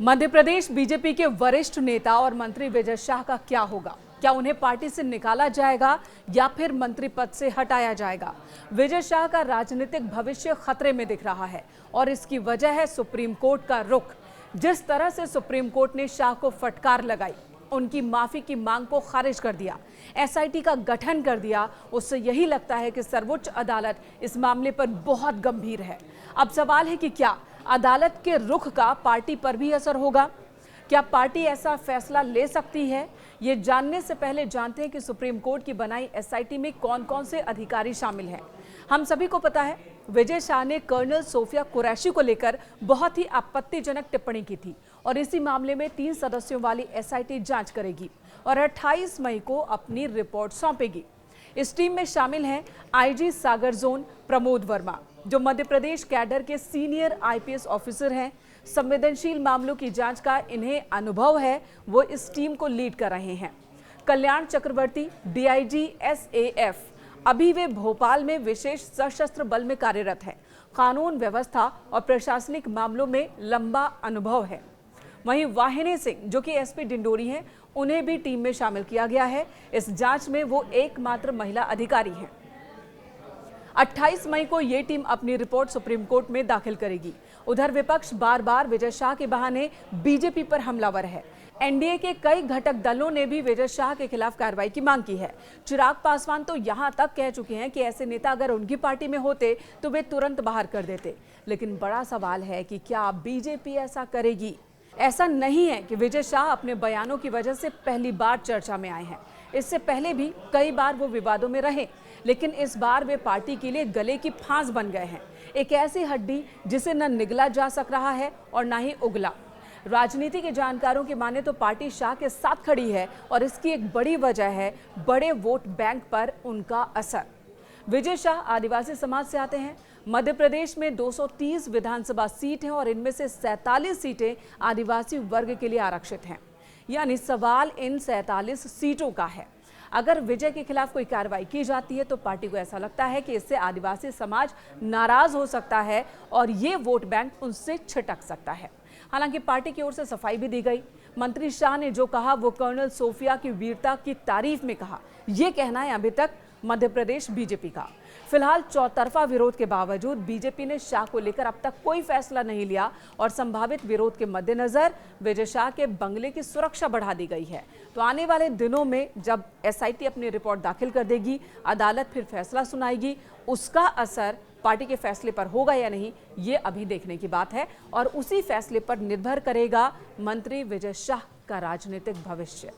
Madhya Pradesh BJP के वरिष्ठ नेता और मंत्री विजय शाह का क्या होगा? क्या उन्हें पार्टी से निकाला जाएगा या फिर मंत्री पद से हटाया जाएगा? विजय शाह का राजनीतिक भविष्य खतरे में दिख रहा है और इसकी वजह है सुप्रीम कोर्ट का रुख। जिस तरह से सुप्रीम कोर्ट ने शाह को फटकार लगाई, उनकी माफी की मांग को खारिज कर दिया, एसआईटी का गठन कर दिया, उससे यही लगता है कि सर्वोच्च अदालत इस मामले पर बहुत गंभीर है। अब सवाल है कि क्या अदालत के रुख का पार्टी पर भी असर होगा? क्या पार्टी ऐसा फैसला ले सकती है? ये जानने से पहले जानते हैं कि सुप्रीम कोर्ट की बनाई एसआईटी में कौन कौन से अधिकारी शामिल हैं। हम सभी को पता है, विजय शाह ने कर्नल सोफिया कुरैशी को लेकर बहुत ही आपत्तिजनक टिप्पणी की थी और इसी मामले में 3 सदस्यों वाली एसआईटी जांच करेगी और 28 मई को अपनी रिपोर्ट सौंपेगी। इस टीम में शामिल हैं आईजी सागर जोन प्रमोद वर्मा, जो मध्य प्रदेश कैडर के सीनियर आईपीएस ऑफिसर हैं। संवेदनशील मामलों की जांच का इन्हें अनुभव है, वो इस टीम को लीड कर रहे हैं। कल्याण चक्रवर्ती, डीआईजी एसएएफ, अभी वे भोपाल में विशेष सशस्त्र बल में कार्यरत हैं। कानून व्यवस्था और प्रशासनिक मामलों में लंबा अनुभव है। वहीं वाहिनी सिंह, जो कि एसपी डिंडोरी हैं, उन्हें भी टीम में शामिल किया गया है। इस जांच में वो एकमात्र महिला अधिकारी हैं। 28 मई को ये टीम अपनी रिपोर्ट सुप्रीम कोर्ट में दाखिल करेगी। उधर विपक्ष बार बार विजय शाह के बहाने बीजेपी पर हमलावर है। एनडीए के कई घटक दलों ने भी विजय शाह के खिलाफ कार्रवाई की मांग की है। चिराग पासवान तो यहां तक कह चुके हैं कि ऐसे नेता अगर उनकी पार्टी में होते तो वे तुरंत बाहर कर देते। लेकिन बड़ा सवाल है कि क्या बीजेपी ऐसा करेगी? ऐसा नहीं है कि विजय शाह अपने बयानों की वजह से पहली बार चर्चा में आए हैं। इससे पहले भी कई बार वो विवादों में रहे, लेकिन इस बार वे पार्टी के लिए गले की फांस बन गए हैं। एक ऐसी हड्डी जिसे न निगला जा सक रहा है और न ही उगला। राजनीति के जानकारों की माने तो पार्टी शाह के साथ खड़ी है और इसकी एक बड़ी वजह है बड़े वोट बैंक पर उनका असर। विजय शाह आदिवासी समाज से आते हैं। मध्य प्रदेश में 230 विधानसभा सीट हैं और इनमें से 47 सीटें आदिवासी वर्ग के लिए आरक्षित हैं। यानी सवाल इन 47 सीटों का है। अगर विजय के खिलाफ कोई कार्रवाई की जाती है तो पार्टी को ऐसा लगता है कि इससे आदिवासी समाज नाराज हो सकता है और ये वोट बैंक उनसे छिटक सकता है। हालांकि पार्टी की ओर से सफाई भी दी गई। मंत्री शाह ने जो कहा वो कर्नल सोफिया की वीरता की तारीफ में कहा। ये कहना है अभी तक मध्य प्रदेश बीजेपी का। फिलहाल चौतरफा विरोध के बावजूद बीजेपी ने शाह को लेकर अब तक कोई फैसला नहीं लिया और संभावित विरोध के मद्देनजर विजय शाह के बंगले की सुरक्षा बढ़ा दी गई है। तो आने वाले दिनों में जब एसआईटी अपनी रिपोर्ट दाखिल कर देगी, अदालत फिर फैसला सुनाएगी, उसका असर पार्टी के फैसले पर होगा या नहीं, ये अभी देखने की बात है और उसी फैसले पर निर्भर करेगा मंत्री विजय शाह का राजनीतिक भविष्य।